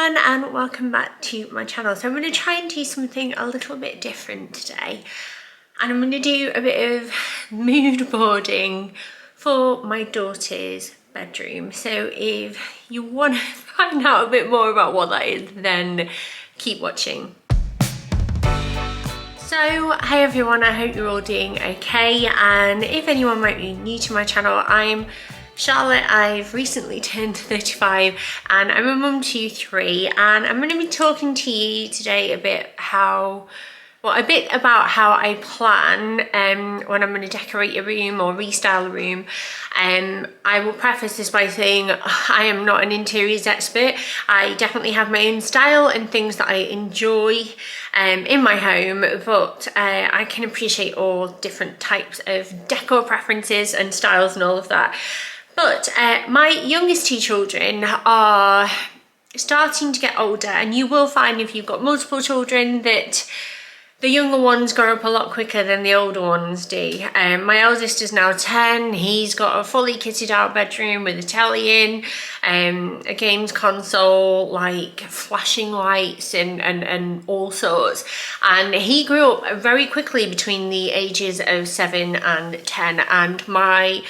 everyone and welcome back to my channel. So I'm going to try and do something a little bit different today, and I'm going to do a bit of mood boarding for my daughter's bedroom. So if you want to find out a bit more about what that is, then keep watching. So hi everyone, I hope you're all doing okay, and if anyone might be new to my channel, I'm Charlotte. I've recently turned 35 and I'm a mum to 3, and I'm going to be talking to you today a bit about how I plan when I'm going to decorate a room or restyle a room. I will preface this by saying I am not an interiors expert. I definitely have my own style and things that I enjoy in my home, but I can appreciate all different types of decor preferences and styles and all of that. But my youngest 2 children are starting to get older, and you will find if you've got multiple children that the younger ones grow up a lot quicker than the older ones do. My eldest is now 10. He's got a fully kitted out bedroom with a telly in, a games console, like flashing lights and all sorts. And he grew up very quickly between the ages of 7 and 10. And my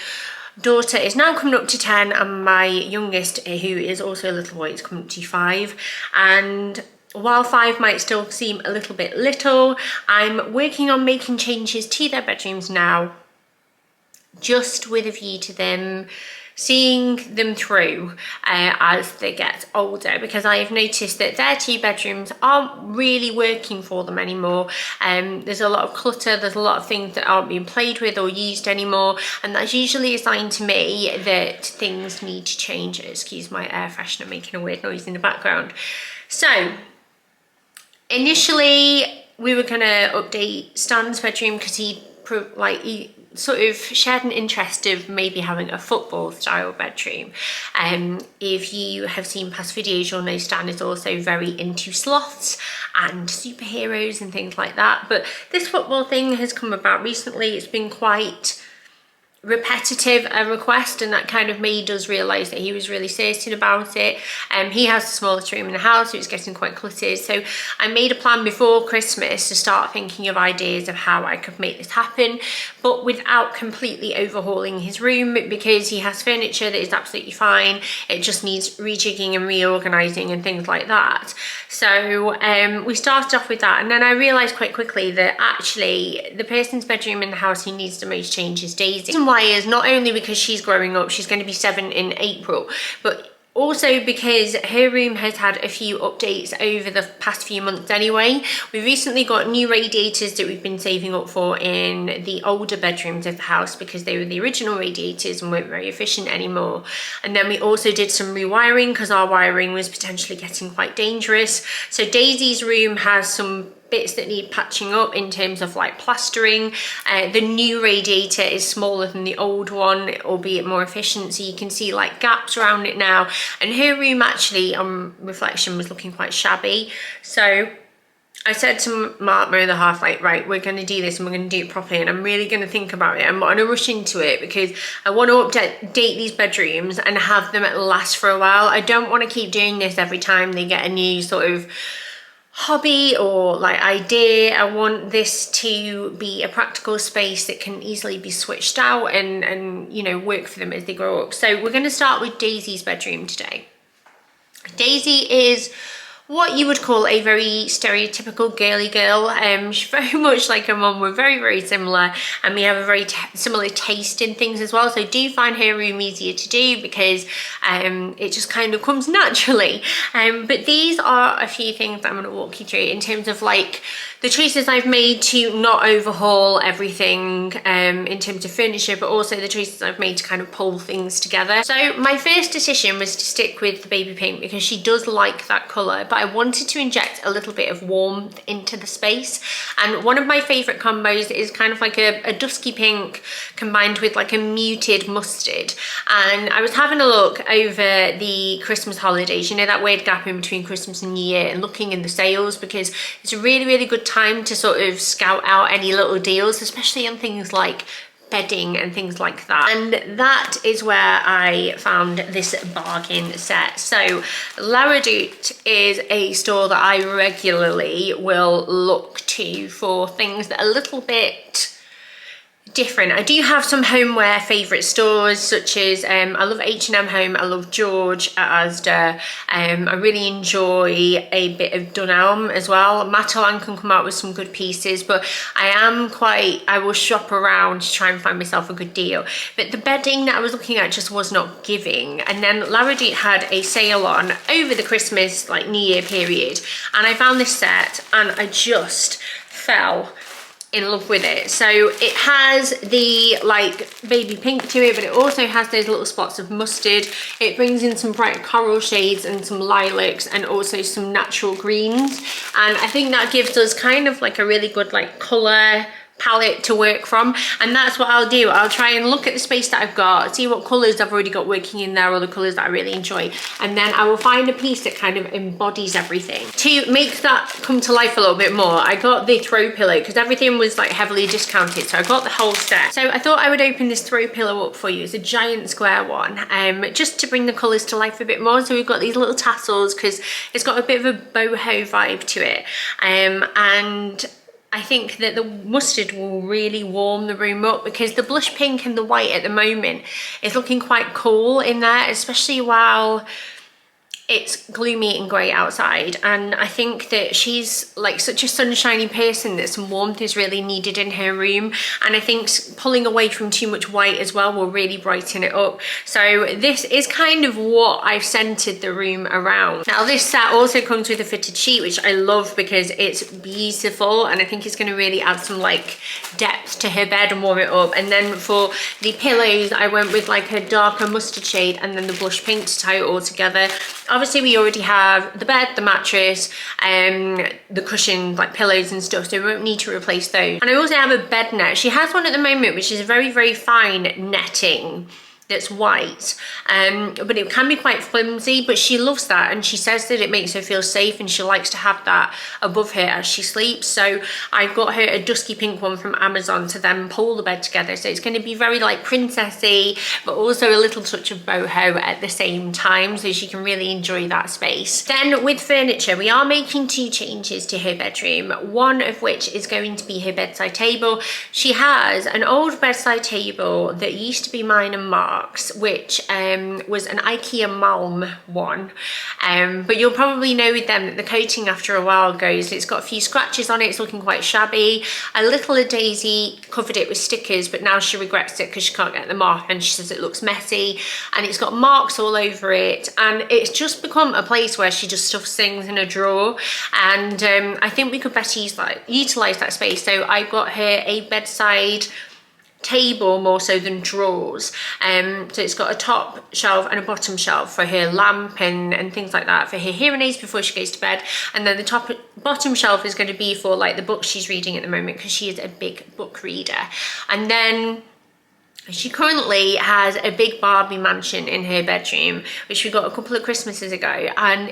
daughter is now coming up to 10, and my youngest, who is also a little boy, is coming up to 5. And while 5 might still seem a little bit little, I'm working on making changes to their bedrooms now, just with a view to them seeing them through as they get older, because I have noticed that their 2 bedrooms aren't really working for them anymore. There's a lot of clutter, there's a lot of things that aren't being played with or used anymore, and that's usually a sign to me that things need to change. Excuse my air freshener making a weird noise in the background. So initially we were going to update Stan's bedroom because he sort of shared an interest of maybe having a football style bedroom. If you have seen past videos, you'll know Stan is also very into sloths and superheroes and things like that. But this football thing has come about recently. It's been quite repetitive a request, and that kind of made us realise that he was really certain about it. He has the smallest room in the house, so it's getting quite cluttered. So I made a plan before Christmas to start thinking of ideas of how I could make this happen, but without completely overhauling his room, because he has furniture that is absolutely fine. It just needs rejigging and reorganising and things like that. So we started off with that, and then I realised quite quickly that actually the person's bedroom in the house who needs the most change is Daisy. The reason why is not only because she's growing up, she's going to be 7 in April, but also because her room has had a few updates over the past few months anyway. We recently got new radiators that we've been saving up for in the older bedrooms of the house, because they were the original radiators and weren't very efficient anymore. And then we also did some rewiring because our wiring was potentially getting quite dangerous. So Daisy's room has some bits that need patching up in terms of like plastering. The new radiator is smaller than the old one, albeit more efficient, so you can see like gaps around it now. And her room actually on reflection was looking quite shabby. So I said to Mark, my other half, like, right, we're going to do this and we're going to do it properly, and I'm really going to think about it. I'm not going to rush into it because I want to update these bedrooms and have them last for a while. I don't want to keep doing this every time they get a new sort of hobby or like idea. I want this to be a practical space that can easily be switched out and you know, work for them as they grow up. So we're going to start with Daisy's bedroom today. Daisy is what you would call a very stereotypical girly girl. She's very much like her mum. We're very, very similar, and we have a very similar taste in things as well. So do find her room easier to do because it just kind of comes naturally. But these are a few things that I'm going to walk you through in terms of like the choices I've made to not overhaul everything in terms of furniture, but also the choices I've made to kind of pull things together. So my first decision was to stick with the baby pink because she does like that colour, but I wanted to inject a little bit of warmth into the space. And one of my favourite combos is kind of like a dusky pink combined with like a muted mustard. And I was having a look over the Christmas holidays, you know, that weird gap in between Christmas and New Year, and looking in the sales, because it's a really, really good time to sort of scout out any little deals, especially on things like bedding and things like that. And that is where I found this bargain set. So Laredoute is a store that I regularly will look to for things that are a little bit different. I do have some homeware favourite stores, such as I love H&M Home, I love George at Asda. I really enjoy a bit of Dunelm as well. Matalan can come out with some good pieces, but I will shop around to try and find myself a good deal. But the bedding that I was looking at just was not giving. And then Laredoute had a sale on over the Christmas, like New Year period, and I found this set and I just fell in love with it. So it has the like baby pink to it, but it also has those little spots of mustard. It brings in some bright coral shades and some lilacs and also some natural greens, and I think that gives us kind of like a really good like colour palette to work from. And that's what I'll do. I'll try and look at the space that I've got, see what colours I've already got working in there, or the colours that I really enjoy, and then I will find a piece that kind of embodies everything. To make that come to life a little bit more, I got the throw pillow because everything was like heavily discounted, so I got the whole set. So I thought I would open this throw pillow up for you. It's a giant square one, just to bring the colours to life a bit more. So we've got these little tassels because it's got a bit of a boho vibe to it, and I think that the mustard will really warm the room up, because the blush pink and the white at the moment is looking quite cool in there, especially while it's gloomy and grey outside. And I think that she's like such a sunshiny person that some warmth is really needed in her room, and I think pulling away from too much white as well will really brighten it up. So this is kind of what I've centered the room around. Now this set also comes with a fitted sheet, which I love because it's beautiful, and I think it's going to really add some like depth to her bed and warm it up. And then for the pillows, I went with like a darker mustard shade and then the blush pink to tie it all together. Obviously we already have the bed, the mattress, the cushion, like pillows and stuff, so we won't need to replace those. And I also have a bed net. She has one at the moment which is very, very fine netting that's white, but it can be quite flimsy, but she loves that, and she says that it makes her feel safe and she likes to have that above her as she sleeps. So I got her a dusky pink one from Amazon to then pull the bed together, so it's going to be very like princessy but also a little touch of boho at the same time, so she can really enjoy that space. Then with furniture, we are making 2 changes to her bedroom, one of which is going to be her bedside table. She has an old bedside table that used to be mine and Mark's, which was an IKEA Malm one, but you'll probably know with them that the coating after a while goes. It's got a few scratches on it, it's looking quite shabby. A little Daisy covered it with stickers, but now she regrets it because she can't get them off, and she says it looks messy, and it's got marks all over it, and it's just become a place where she just stuffs things in a drawer. And I think we could better utilize that space, so I got her a bedside table more so than drawers. So it's got a top shelf and a bottom shelf for her lamp and things like that, for her hearing aids before she goes to bed, and then the bottom shelf is going to be for like the books she's reading at the moment, because she is a big book reader. And then she currently has a big Barbie mansion in her bedroom, which we got a couple of Christmases ago, and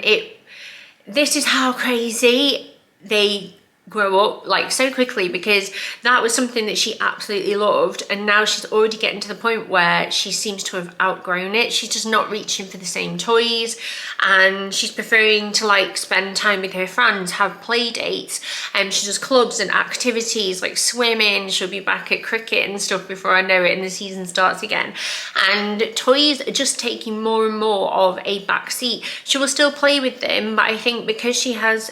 this is how crazy they grow up like so quickly, because that was something that she absolutely loved, and now she's already getting to the point where she seems to have outgrown it. She's just not reaching for the same toys, and she's preferring to like spend time with her friends, have play dates, and she does clubs and activities like swimming. She'll be back at cricket and stuff before I know it and the season starts again, and toys are just taking more and more of a back seat. She will still play with them, but I think because she has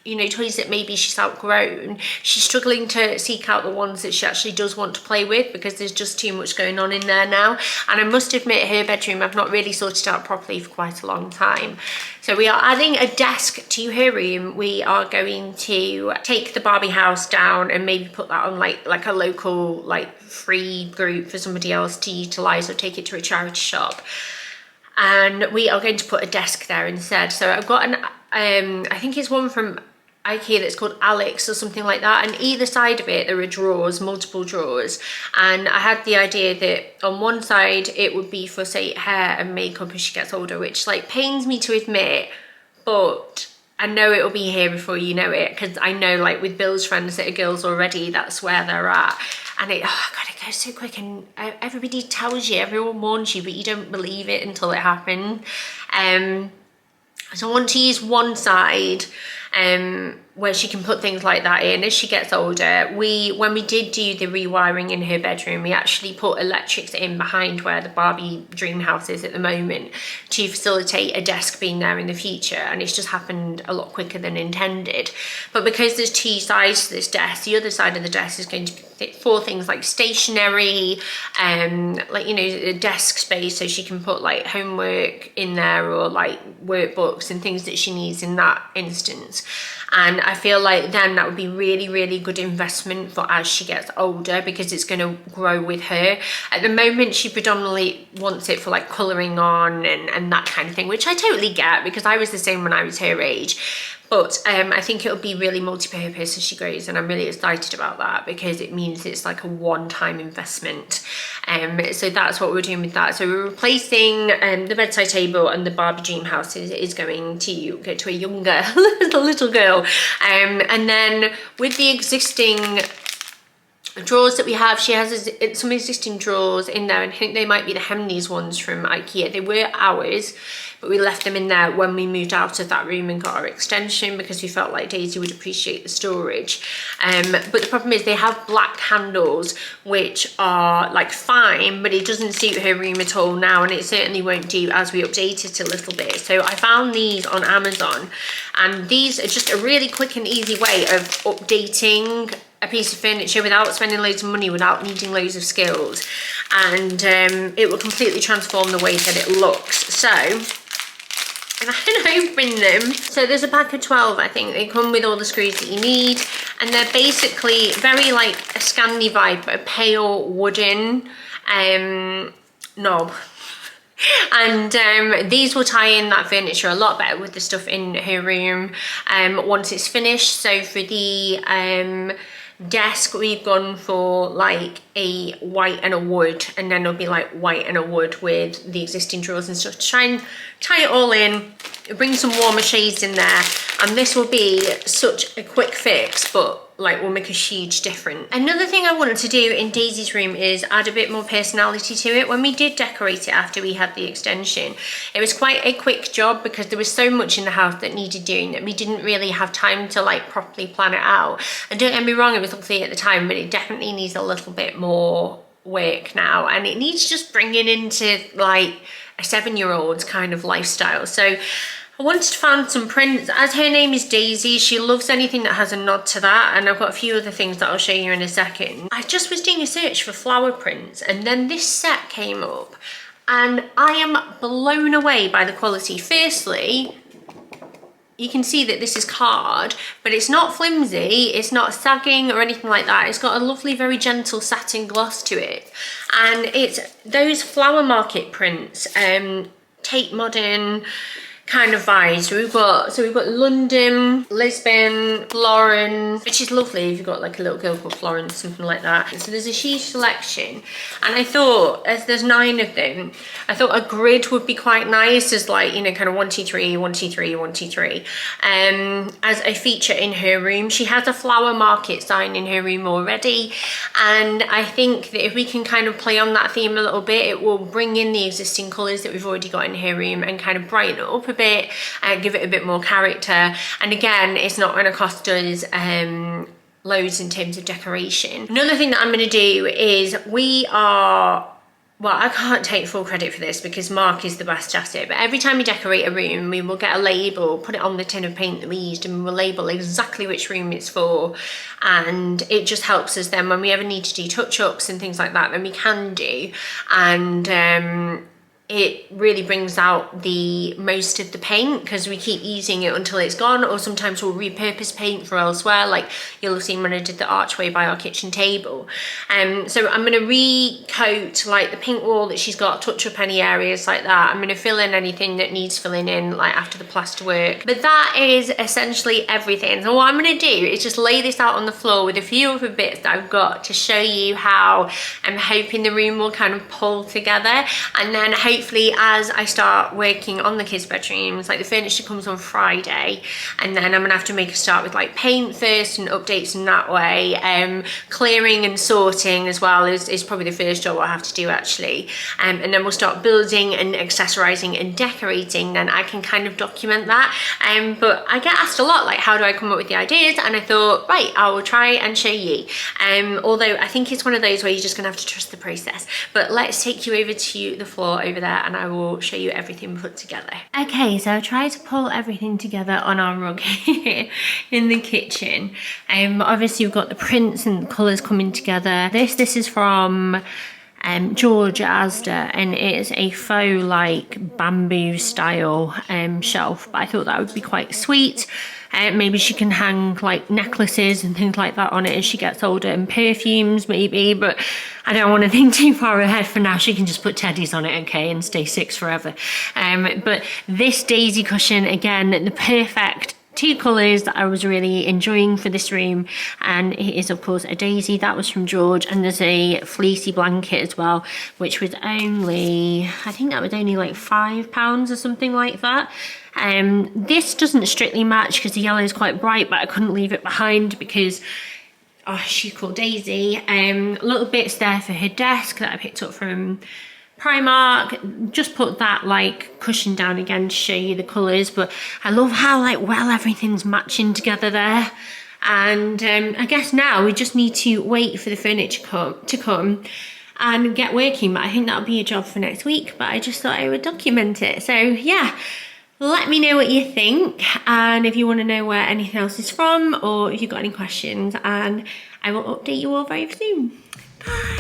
you know, toys that maybe she's outgrown, she's struggling to seek out the ones that she actually does want to play with, because there's just too much going on in there now. And I must admit, her bedroom I've not really sorted out properly for quite a long time. So we are adding a desk to her room. We are going to take the Barbie house down and maybe put that on like a local like free group for somebody else to utilize, or take it to a charity shop. And we are going to put a desk there instead. So I've got an I think it's one from IKEA that's called Alex or something like that, and either side of it there are drawers, multiple drawers, and I had the idea that on one side it would be for say hair and makeup as she gets older, which like pains me to admit, but I know it'll be here before you know it, because I know like with Bill's friends that are girls already, that's where they're at. And it, oh God, it goes so quick, and everybody tells you, everyone warns you, but you don't believe it until it happened. So I want to use one side where she can put things like that in as she gets older. When we did do the rewiring in her bedroom, we actually put electrics in behind where the Barbie dream house is at the moment to facilitate a desk being there in the future, and it's just happened a lot quicker than intended. But because there's two sides to this desk, the other side of the desk is going to be for things like stationery, like, you know, a desk space, so she can put like homework in there or like workbooks and things that she needs in that instance. And I feel like then that would be really, really good investment for as she gets older, because it's going to grow with her. At the moment, she predominantly wants it for like colouring on and that kind of thing, which I totally get, because I was the same when I was her age. But I think it'll be really multi-purpose as she grows, and I'm really excited about that, because it means it's like a one-time investment. So that's what we're doing with that. So we're replacing the bedside table, and the Barbie dream house is going to go to a younger little girl. And then with the existing drawers that we have, she has some existing drawers in there, and I think they might be the Hemleys ones from IKEA. They were ours, but we left them in there when we moved out of that room and got our extension, because we felt like Daisy would appreciate the storage. But the problem is they have black handles, which are like fine, but it doesn't suit her room at all now, and it certainly won't do as we update it a little bit. So I found these on Amazon, and these are just a really quick and easy way of updating a piece of furniture without spending loads of money, without needing loads of skills, and it will completely transform the way that it looks. So if I can open them, so there's a pack of 12, I think. They come with all the screws that you need, and they're basically very like a Scandi vibe, but a pale wooden knob. And these will tie in that furniture a lot better with the stuff in her room once it's finished. So for the desk, we've gone for like a white and a wood, and then it'll be like white and a wood with the existing drawers and stuff to try and tie it all in, bring some warmer shades in there, and this will be such a quick fix, but like will make a huge difference. Another thing I wanted to do in Daisy's room is add a bit more personality to it. When we did decorate it after we had the extension, it was quite a quick job, because there was so much in the house that needed doing that we didn't really have time to like properly plan it out. And don't get me wrong, it was lovely at the time, but it definitely needs a little bit more work now, and it needs just bringing into like a 7-year-old's kind of lifestyle. So I wanted to find some prints. As her name is Daisy, she loves anything that has a nod to that, and I've got a few other things that I'll show you in a second. I just was doing a search for flower prints, and then this set came up, and I am blown away by the quality. Firstly, you can see that this is card, but it's not flimsy, it's not sagging or anything like that. It's got a lovely, very gentle satin gloss to it, and it's those flower market prints, Tate Modern kind of vibes. So we've got London, Lisbon, Florence, which is lovely if you've got like a little girl called Florence, something like that. So there's a huge selection, and I thought, as there's 9 of them, I thought a grid would be quite nice, as like, you know, kind of 1, 2, 3, 1, 2, 3, 1, 2, 3, as a feature in her room. She has a flower market sign in her room already, and I think that if we can kind of play on that theme a little bit, it will bring in the existing colours that we've already got in her room and kind of brighten it up a bit and give it a bit more character. And again, it's not going to cost us loads in terms of decoration. Another thing that I'm going to do is well, I can't take full credit for this because Mark is the best at it, but every time we decorate a room, we will get a label, put it on the tin of paint that we used, and we'll label exactly which room it's for. And it just helps us then when we ever need to do touch-ups and things like that, then we can do. And it really brings out the most of the paint, because we keep using it until it's gone, or sometimes we'll repurpose paint for elsewhere, like you'll have seen when I did the archway by our kitchen table. So I'm going to recoat like the pink wall that she's got, touch up any areas like that. I'm going to fill in anything that needs filling in, like after the plaster work. But that is essentially everything. So what I'm going to do is just lay this out on the floor with a few other bits that I've got to show you how I'm hoping the room will kind of pull together, and then hopefully hopefully as I start working on the kids' bedrooms, like the furniture comes on Friday, and then I'm gonna have to make a start with like paint first and updates in that way. Clearing and sorting as well is probably the first job I'll have to do actually. And then we'll start building and accessorizing and decorating, then I can kind of document that. But I get asked a lot, like, how do I come up with the ideas? And I thought, right, I will try and show you. Although I think it's one of those where you're just gonna have to trust the process. But let's take you over to the floor over there and I will show you everything put together. Okay, so I tried to pull everything together on our rug here in the kitchen. Obviously we've got the prints and the colours coming together. This is from George Asda, and it is a faux like bamboo style shelf, but I thought that would be quite sweet. Maybe she can hang like necklaces and things like that on it as she gets older, and perfumes maybe, but I don't want to think too far ahead. For now she can just put teddies on it, okay, and stay 6 forever. But this daisy cushion, again, the perfect 2 colours that I was really enjoying for this room, and it is of course a daisy. That was from George, and there's a fleecy blanket as well, which was only, I think that was only like £5 or something like that. This doesn't strictly match because the yellow is quite bright, but I couldn't leave it behind because she's called Daisy. Little bits there for her desk that I picked up from Primark. Just put that like cushion down again to show you the colours, but I love how like well everything's matching together there. And I guess now we just need to wait for the furniture to come and get working, but I think that'll be a job for next week. But I just thought I would document it. So yeah, let me know what you think, and if you want to know where anything else is from, or if you've got any questions, and I will update you all very soon. Bye.